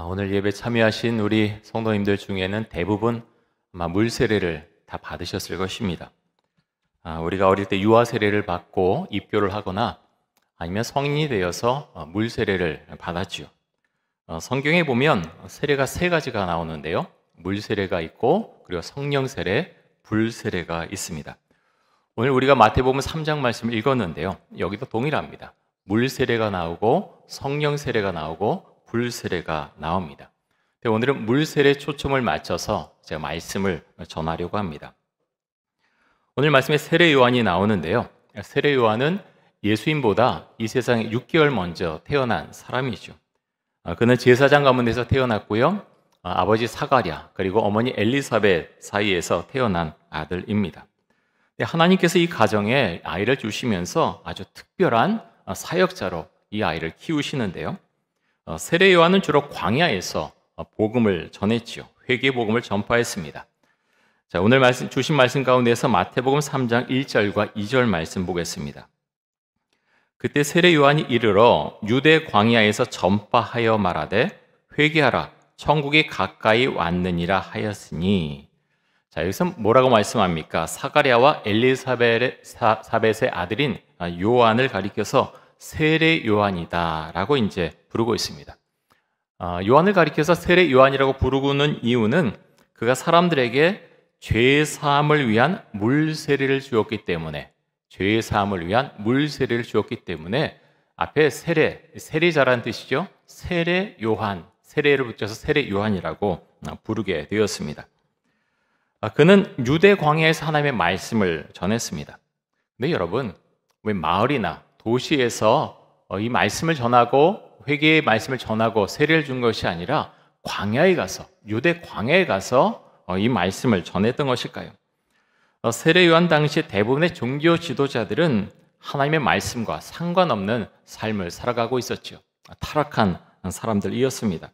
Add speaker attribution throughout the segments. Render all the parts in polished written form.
Speaker 1: 오늘 예배 참여하신 우리 성도님들 중에는 대부분 아마 물 세례를 다 받으셨을 것입니다. 우리가 어릴 때 유아 세례를 받고 입교를 하거나 아니면 성인이 되어서 물 세례를 받았죠. 성경에 보면 세례가 세 가지가 나오는데요. 물 세례가 있고 그리고 성령 세례, 불 세례가 있습니다. 오늘 우리가 마태복음 3장 말씀을 읽었는데요. 여기도 동일합니다. 물 세례가 나오고 성령 세례가 나오고 불 세례가 나옵니다. 오늘은 물 세례 초점을 맞춰서 제가 말씀을 전하려고 합니다. 오늘 말씀에 세례 요한이 나오는데요. 세례 요한은 예수님보다 이 세상에 6개월 먼저 태어난 사람이죠. 그는 제사장 가문에서 태어났고요. 아버지 사가랴 그리고 어머니 엘리사벳 사이에서 태어난 아들입니다. 하나님께서 이 가정에 아이를 주시면서 아주 특별한 사역자로 이 아이를 키우시는데요. 세례 요한은 주로 광야에서 복음을 전했지요. 회개 복음을 전파했습니다. 자, 오늘 주신 말씀 가운데서 마태복음 3장 1절과 2절 말씀 보겠습니다. 그때 세례 요한이 이르러 유대 광야에서 전파하여 말하되 회개하라 천국이 가까이 왔느니라 하였으니. 자, 여기서 뭐라고 말씀합니까? 사가랴와 엘리사벳의 아들인 요한을 가리켜서 세례 요한이다 라고 이제 부르고 있습니다. 요한을 가리켜서 세례 요한이라고 부르고는 이유는 그가 사람들에게 죄 사함을 위한 물 세례를 주었기 때문에, 죄 사함을 위한 물 세례를 주었기 때문에 앞에 세례자라는 뜻이죠. 세례 요한, 세례를 붙여서 세례 요한이라고 부르게 되었습니다. 그는 유대 광야에서 하나님의 말씀을 전했습니다. 근데 여러분, 왜 마을이나 도시에서 이 말씀을 전하고 회개의 말씀을 전하고 세례를 준 것이 아니라 광야에 가서, 유대 광야에 가서 이 말씀을 전했던 것일까요? 세례 요한 당시 대부분의 종교 지도자들은 하나님의 말씀과 상관없는 삶을 살아가고 있었죠. 타락한 사람들이었습니다.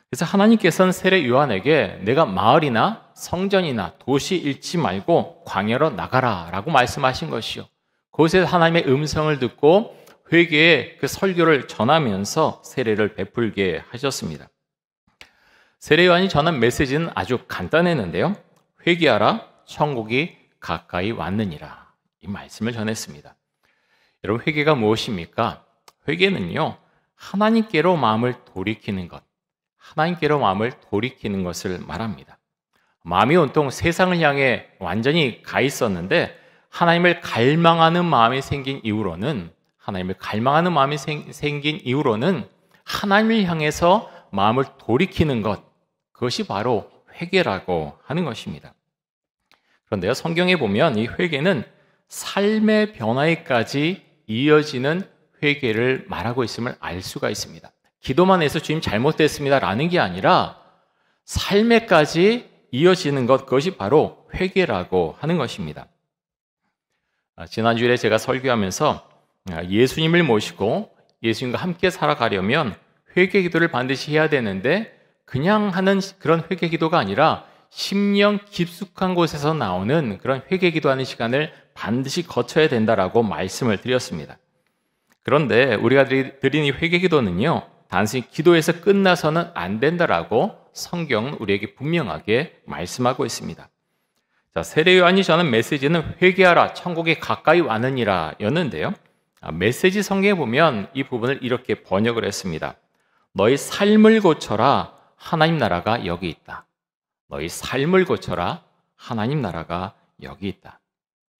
Speaker 1: 그래서 하나님께서는 세례 요한에게 내가 마을이나 성전이나 도시 잃지 말고 광야로 나가라 라고 말씀하신 것이요. 그곳에서 하나님의 음성을 듣고 회개의 그 설교를 전하면서 세례를 베풀게 하셨습니다. 세례 요한이 전한 메시지는 아주 간단했는데요. 회개하라, 천국이 가까이 왔느니라. 이 말씀을 전했습니다. 여러분, 회개가 무엇입니까? 회개는요, 하나님께로 마음을 돌이키는 것, 하나님께로 마음을 돌이키는 것을 말합니다. 마음이 온통 세상을 향해 완전히 가 있었는데 하나님을 갈망하는 마음이 생긴 이후로는 하나님을 향해서 마음을 돌이키는 것, 그것이 바로 회개라고 하는 것입니다. 그런데요, 성경에 보면 이 회개는 삶의 변화에까지 이어지는 회개를 말하고 있음을 알 수가 있습니다. 기도만 해서 주님 잘못됐습니다 라는 게 아니라 삶에까지 이어지는 것, 그것이 바로 회개라고 하는 것입니다. 지난주에 제가 설교하면서 예수님을 모시고 예수님과 함께 살아가려면 회개 기도를 반드시 해야 되는데 그냥 하는 그런 회개 기도가 아니라 심령 깊숙한 곳에서 나오는 그런 회개 기도하는 시간을 반드시 거쳐야 된다라고 말씀을 드렸습니다. 그런데 우리가 드린 이 회개 기도는요, 단순히 기도에서 끝나서는 안 된다라고 성경은 우리에게 분명하게 말씀하고 있습니다. 자, 세례 요한이 전한 메시지는 회개하라, 천국이 가까이 왔느니라 였는데요. 메시지 성경에 보면 이 부분을 이렇게 번역을 했습니다. 너희 삶을 고쳐라, 하나님 나라가 여기 있다. 너희 삶을 고쳐라, 하나님 나라가 여기 있다.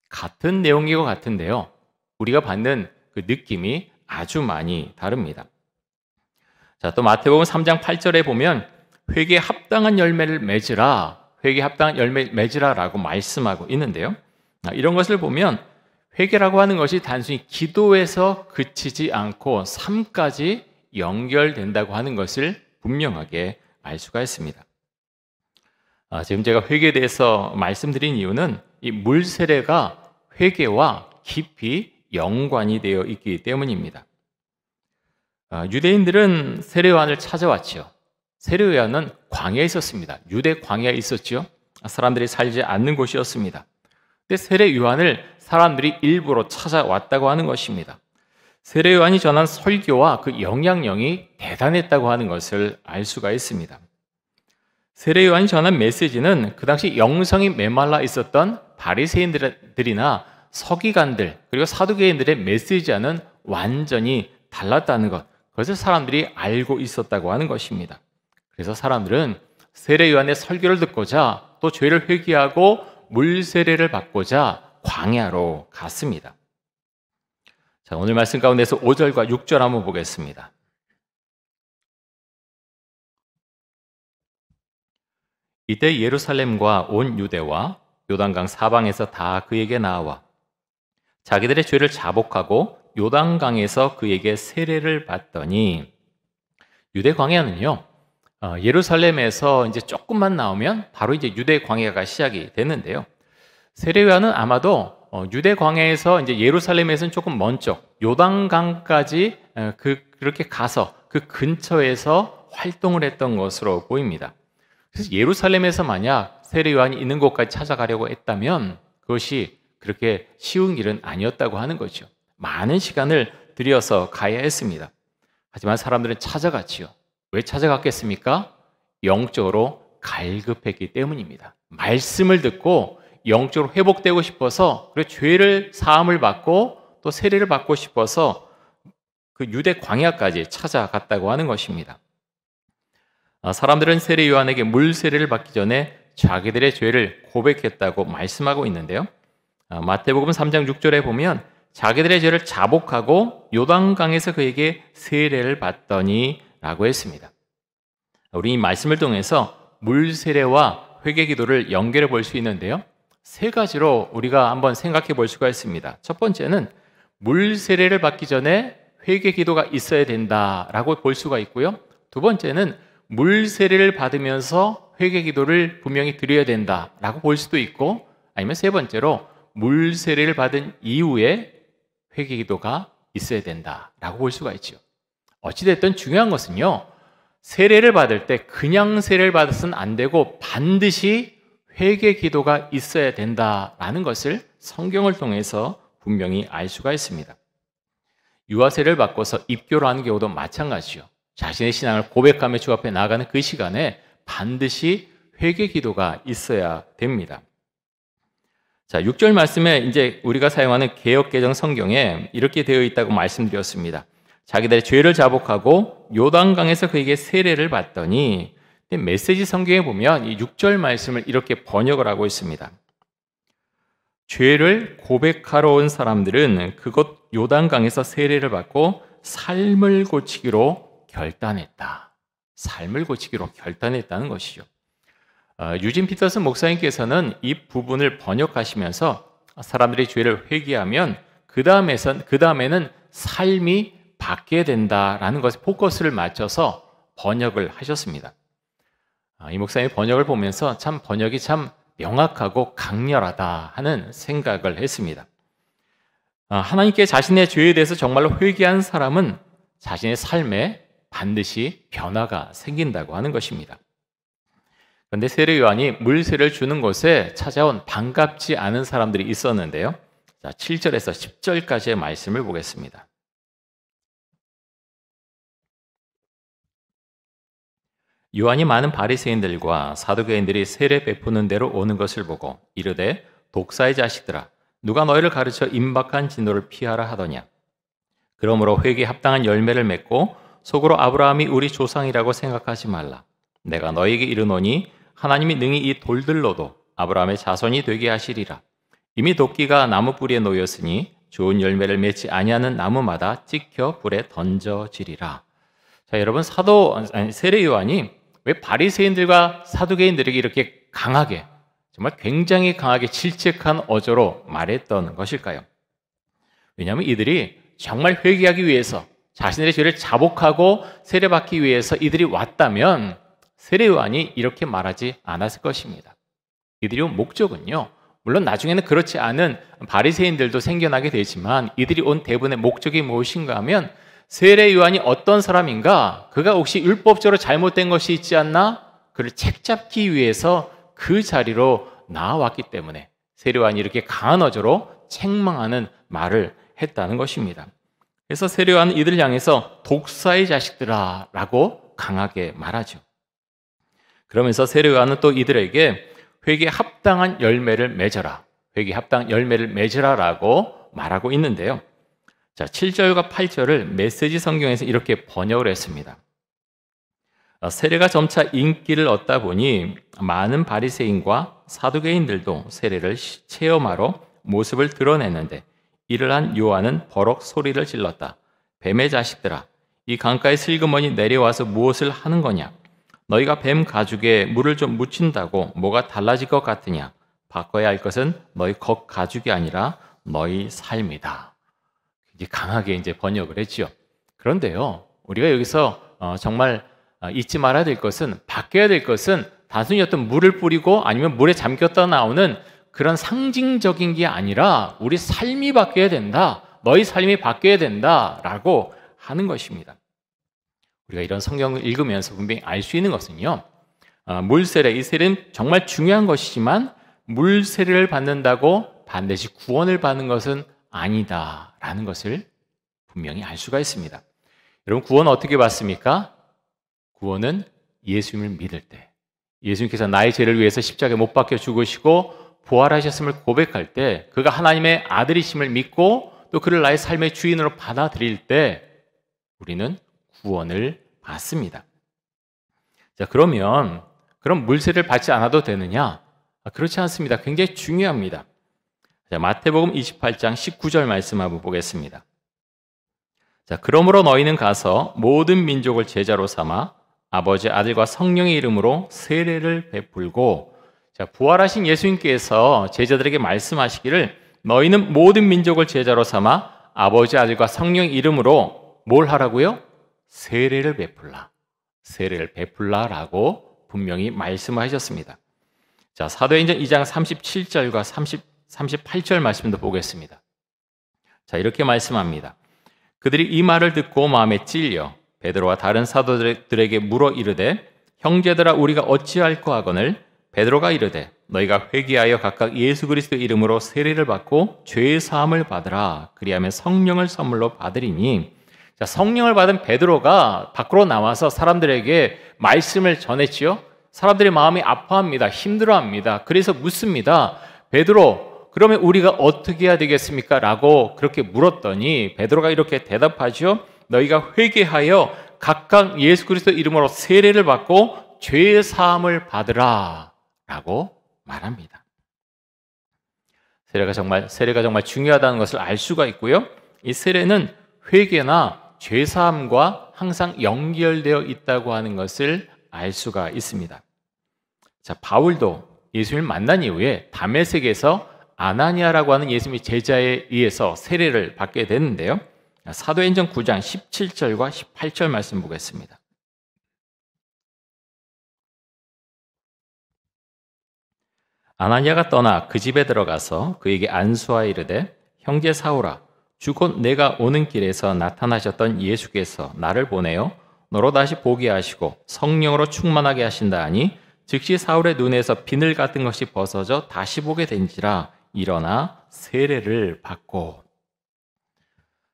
Speaker 1: 같은 내용인 것 같은데요, 우리가 받는 그 느낌이 아주 많이 다릅니다. 자, 또 마태복음 3장 8절에 보면 회개에 합당한 열매를 맺으라, 회개에 합당한 열매 맺으라라고 말씀하고 있는데요. 이런 것을 보면 회개라고 하는 것이 단순히 기도에서 그치지 않고 삶까지 연결된다고 하는 것을 분명하게 알 수가 있습니다. 지금 제가 회개에 대해서 말씀드린 이유는 이 물 세례가 회개와 깊이 연관이 되어 있기 때문입니다. 유대인들은 세례 요한을 찾아왔죠. 세례 요한은 광야에 있었습니다. 유대 광야에 있었죠. 사람들이 살지 않는 곳이었습니다. 근데 세례 요한을 사람들이 일부러 찾아왔다고 하는 것입니다. 세례 요한이 전한 설교와 그 영향력이 대단했다고 하는 것을 알 수가 있습니다. 세례 요한이 전한 메시지는 그 당시 영성이 메말라 있었던 바리새인들이나 서기관들 그리고 사두개인들의 메시지와는 완전히 달랐다는 것, 그것을 사람들이 알고 있었다고 하는 것입니다. 그래서 사람들은 세례 요한의 설교를 듣고자 또 죄를 회개하고 물 세례를 받고자 광야로 갔습니다. 자, 오늘 말씀 가운데서 5절과 6절 한번 보겠습니다. 이때 예루살렘과 온 유대와 요단강 사방에서 다 그에게 나와 자기들의 죄를 자복하고 요단강에서 그에게 세례를 받더니, 유대 광야는요, 예루살렘에서 이제 조금만 나오면 바로 이제 유대 광야가 시작이 되는데요. 세례 요한은 아마도 유대 광야에서 이제 예루살렘에서는 조금 먼 쪽 요단강까지 그렇게 가서 그 근처에서 활동을 했던 것으로 보입니다. 그래서 예루살렘에서 만약 세례 요한이 있는 곳까지 찾아가려고 했다면 그것이 그렇게 쉬운 길은 아니었다고 하는 거죠. 많은 시간을 들여서 가야 했습니다. 하지만 사람들은 찾아갔지요. 왜 찾아갔겠습니까? 영적으로 갈급했기 때문입니다. 말씀을 듣고 영적으로 회복되고 싶어서, 그리고 죄를 사함을 받고 또 세례를 받고 싶어서 그 유대 광야까지 찾아갔다고 하는 것입니다. 사람들은 세례 요한에게 물 세례를 받기 전에 자기들의 죄를 고백했다고 말씀하고 있는데요. 마태복음 3장 6절에 보면 자기들의 죄를 자복하고 요단강에서 그에게 세례를 받더니 라고 했습니다. 우리 이 말씀을 통해서 물 세례와 회개 기도를 연결해 볼 수 있는데요. 세 가지로 우리가 한번 생각해 볼 수가 있습니다. 첫 번째는 물 세례를 받기 전에 회개 기도가 있어야 된다라고 볼 수가 있고요. 두 번째는 물 세례를 받으면서 회개 기도를 분명히 드려야 된다라고 볼 수도 있고, 아니면 세 번째로 물 세례를 받은 이후에 회개 기도가 있어야 된다라고 볼 수가 있죠. 어찌됐든 중요한 것은요, 세례를 받을 때 그냥 세례를 받아서는 안 되고 반드시 회개 기도가 있어야 된다라는 것을 성경을 통해서 분명히 알 수가 있습니다. 유아 세례를 받고서 입교를 하는 경우도 마찬가지죠. 자신의 신앙을 고백하며 주 앞에 나아가는 그 시간에 반드시 회개 기도가 있어야 됩니다. 자, 6절 말씀에 이제 우리가 사용하는 개역개정 성경에 이렇게 되어 있다고 말씀드렸습니다. 자기들의 죄를 자복하고 요단강에서 그에게 세례를 받더니, 메시지 성경에 보면 이 6절 말씀을 이렇게 번역을 하고 있습니다. 죄를 고백하러 온 사람들은 그곳 요단강에서 세례를 받고 삶을 고치기로 결단했다. 삶을 고치기로 결단했다는 것이죠. 유진 피터슨 목사님께서는 이 부분을 번역하시면서 사람들이 죄를 회개하면 그 다음에는 삶이 바뀌게 된다라는 것에 포커스를 맞춰서 번역을 하셨습니다. 이 목사님의 번역을 보면서 참 번역이 참 명확하고 강렬하다 하는 생각을 했습니다. 하나님께 자신의 죄에 대해서 정말로 회개한 사람은 자신의 삶에 반드시 변화가 생긴다고 하는 것입니다. 그런데 세례 요한이 물 세례를 주는 곳에 찾아온 반갑지 않은 사람들이 있었는데요. 자, 7절에서 10절까지의 말씀을 보겠습니다. 요한이 많은 바리새인들과 사두개인들이 세례 베푸는 대로 오는 것을 보고 이르되, 독사의 자식들아, 누가 너희를 가르쳐 임박한 진노를 피하라 하더냐. 그러므로 회개에 합당한 열매를 맺고 속으로 아브라함이 우리 조상이라고 생각하지 말라. 내가 너희에게 이르노니 하나님이 능히 이 돌들로도 아브라함의 자손이 되게 하시리라. 이미 도끼가 나무 뿌리에 놓였으니 좋은 열매를 맺지 아니하는 나무마다 찍혀 불에 던져지리라. 자, 여러분, 세례 요한이 왜 바리새인들과 사두개인들에게 이렇게 강하게, 정말 굉장히 강하게 질책한 어조로 말했던 것일까요? 왜냐하면 이들이 정말 회개하기 위해서, 자신들의 죄를 자복하고 세례받기 위해서 이들이 왔다면 세례 요한이 이렇게 말하지 않았을 것입니다. 이들이 온 목적은요, 물론 나중에는 그렇지 않은 바리새인들도 생겨나게 되지만 이들이 온 대부분의 목적이 무엇인가 하면, 세례 요한이 어떤 사람인가, 그가 혹시 율법적으로 잘못된 것이 있지 않나, 그를 책잡기 위해서 그 자리로 나와왔기 때문에 세례 요한이 이렇게 강한 어조로 책망하는 말을 했다는 것입니다. 그래서 세례요한은 이들을 향해서 독사의 자식들아 라고 강하게 말하죠. 그러면서 세례요한은 또 이들에게 회개에 합당한 열매를 맺어라, 회개에 합당한 열매를 맺으라 라고 말하고 있는데요. 자, 7절과 8절을 메시지 성경에서 이렇게 번역을 했습니다. 세례가 점차 인기를 얻다 보니 많은 바리새인과 사두개인들도 세례를 체험하러 모습을 드러냈는데, 이를 한 요한은 버럭 소리를 질렀다. 뱀의 자식들아, 이 강가에 슬그머니 내려와서 무엇을 하는 거냐? 너희가 뱀 가죽에 물을 좀 묻힌다고 뭐가 달라질 것 같으냐? 바꿔야 할 것은 너희 겉 가죽이 아니라 너희 삶이다. 이제 강하게 이제 번역을 했죠. 그런데요, 우리가 여기서 정말 잊지 말아야 될 것은, 바뀌어야 될 것은 단순히 어떤 물을 뿌리고 아니면 물에 잠겼다 나오는 그런 상징적인 게 아니라 우리 삶이 바뀌어야 된다, 너희 삶이 바뀌어야 된다라고 하는 것입니다. 우리가 이런 성경을 읽으면서 분명히 알 수 있는 것은요, 물세례, 이 세례는 정말 중요한 것이지만 물세례를 받는다고 반드시 구원을 받는 것은 아니다라는 것을 분명히 알 수가 있습니다. 여러분, 구원은 어떻게 받습니까? 구원은 예수님을 믿을 때, 예수님께서 나의 죄를 위해서 십자가에 못 박혀 죽으시고 부활하셨음을 고백할 때, 그가 하나님의 아들이심을 믿고 또 그를 나의 삶의 주인으로 받아들일 때 우리는 구원을 받습니다. 자, 그러면 그럼 물세례를 받지 않아도 되느냐? 그렇지 않습니다. 굉장히 중요합니다. 자, 마태복음 28장 19절 말씀 한번 보겠습니다. 자, 그러므로 너희는 가서 모든 민족을 제자로 삼아 아버지, 아들과 성령의 이름으로 세례를 베풀고, 자, 부활하신 예수님께서 제자들에게 말씀하시기를 너희는 모든 민족을 제자로 삼아 아버지, 아들과 성령의 이름으로 뭘 하라고요? 세례를 베풀라. 세례를 베풀라라고 분명히 말씀하셨습니다. 자, 사도행전 2장 37절과 38절 말씀도 보겠습니다. 자, 이렇게 말씀합니다. 그들이 이 말을 듣고 마음에 찔려 베드로와 다른 사도들에게 물어 이르되, 형제들아, 우리가 어찌할꼬 하거늘 베드로가 이르되, 너희가 회개하여 각각 예수 그리스도 이름으로 세례를 받고 죄의 사함을 받으라. 그리하면 성령을 선물로 받으리니. 자, 성령을 받은 베드로가 밖으로 나와서 사람들에게 말씀을 전했지요. 사람들의 마음이 아파합니다. 힘들어합니다. 그래서 묻습니다. 베드로, 그러면 우리가 어떻게 해야 되겠습니까? 라고 그렇게 물었더니 베드로가 이렇게 대답하죠. 너희가 회개하여 각각 예수 그리스도 이름으로 세례를 받고 죄의 사함을 받으라 라고 말합니다. 세례가 정말 중요하다는 것을 알 수가 있고요. 이 세례는 회개나 죄 사함과 항상 연결되어 있다고 하는 것을 알 수가 있습니다. 자, 바울도 예수님을 만난 이후에 다메섹에서 아나니아라고 하는 예수님의 제자에 의해서 세례를 받게 되는데요. 사도행전 9장 17절과 18절 말씀 보겠습니다. 아나니아가 떠나 그 집에 들어가서 그에게 안수하여 이르되, 형제 사울아, 주곧 내가 오는 길에서 나타나셨던 예수께서 나를 보내어 너로 다시 보게 하시고 성령으로 충만하게 하신다 하니, 즉시 사울의 눈에서 비늘 같은 것이 벗어져 다시 보게 된지라. 일어나 세례를 받고.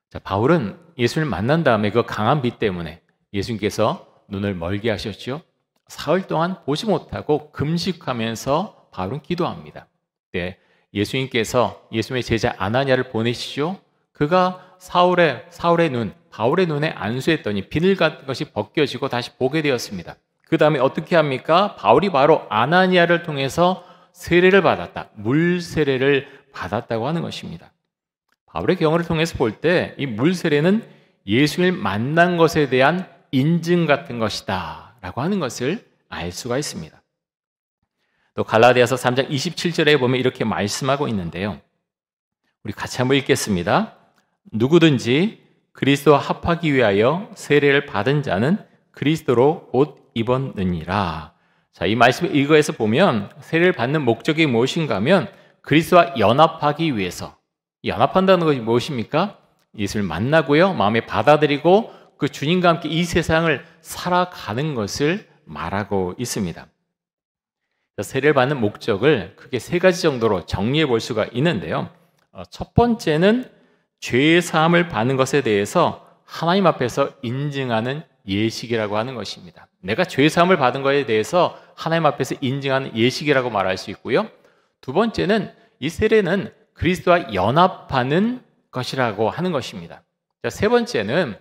Speaker 1: 자, 바울은 예수를 만난 다음에 그 강한 빛 때문에 예수님께서 눈을 멀게 하셨죠. 사흘 동안 보지 못하고 금식하면서 바울은 기도합니다. 네, 예수님께서 예수님의 제자 아나니아를 보내시죠. 그가 바울의 눈에 안수했더니 비늘 같은 것이 벗겨지고 다시 보게 되었습니다. 그 다음에 어떻게 합니까? 바울이 바로 아나니아를 통해서 세례를 받았다. 물세례를 받았다고 하는 것입니다. 바울의 경험을 통해서 볼 때 이 물세례는 예수를 만난 것에 대한 인증 같은 것이다 라고 하는 것을 알 수가 있습니다. 또 갈라디아서 3장 27절에 보면 이렇게 말씀하고 있는데요. 우리 같이 한번 읽겠습니다. 누구든지 그리스도와 합하기 위하여 세례를 받은 자는 그리스도로 옷 입었느니라. 자, 이 말씀을 이거에서 보면 세례를 받는 목적이 무엇인가 하면 그리스도와 연합하기 위해서. 연합한다는 것이 무엇입니까? 예수를 만나고요, 마음에 받아들이고 그 주님과 함께 이 세상을 살아가는 것을 말하고 있습니다. 세례를 받는 목적을 크게 세 가지 정도로 정리해 볼 수가 있는데요. 첫 번째는 죄의 사함을 받는 것에 대해서 하나님 앞에서 인증하는 예식이라고 하는 것입니다. 내가 죄의 사함을 받은 것에 대해서 하나님 앞에서 인증하는 예식이라고 말할 수 있고요. 두 번째는 이 세례는 그리스도와 연합하는 것이라고 하는 것입니다. 자, 세 번째는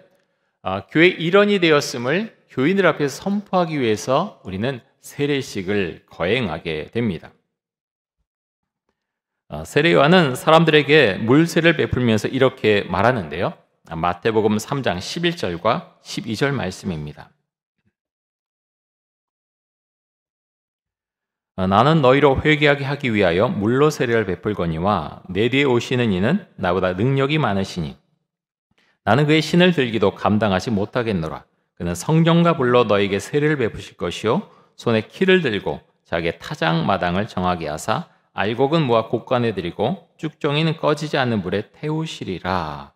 Speaker 1: 교회 일원이 되었음을 교인들 앞에서 선포하기 위해서 우리는 세례식을 거행하게 됩니다. 세례 요한은 사람들에게 물세를 베풀면서 이렇게 말하는데요. 마태복음 3장 11절과 12절 말씀입니다. 나는 너희로 회개하게 하기 위하여 물로 세례를 베풀거니와 내 뒤에 오시는 이는 나보다 능력이 많으시니 나는 그의 신을 들기도 감당하지 못하겠노라. 그는 성령과 불로 너에게 세례를 베푸실 것이요 손에 키를 들고 자기의 타작 마당을 정하게 하사 알곡은 모아 곡간에 들이고 쭉정이는 꺼지지 않는 불에 태우시리라.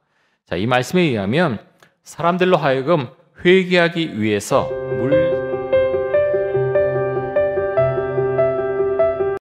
Speaker 1: 자, 이 말씀에 의하면 사람들로 하여금 회개하기 위해서 물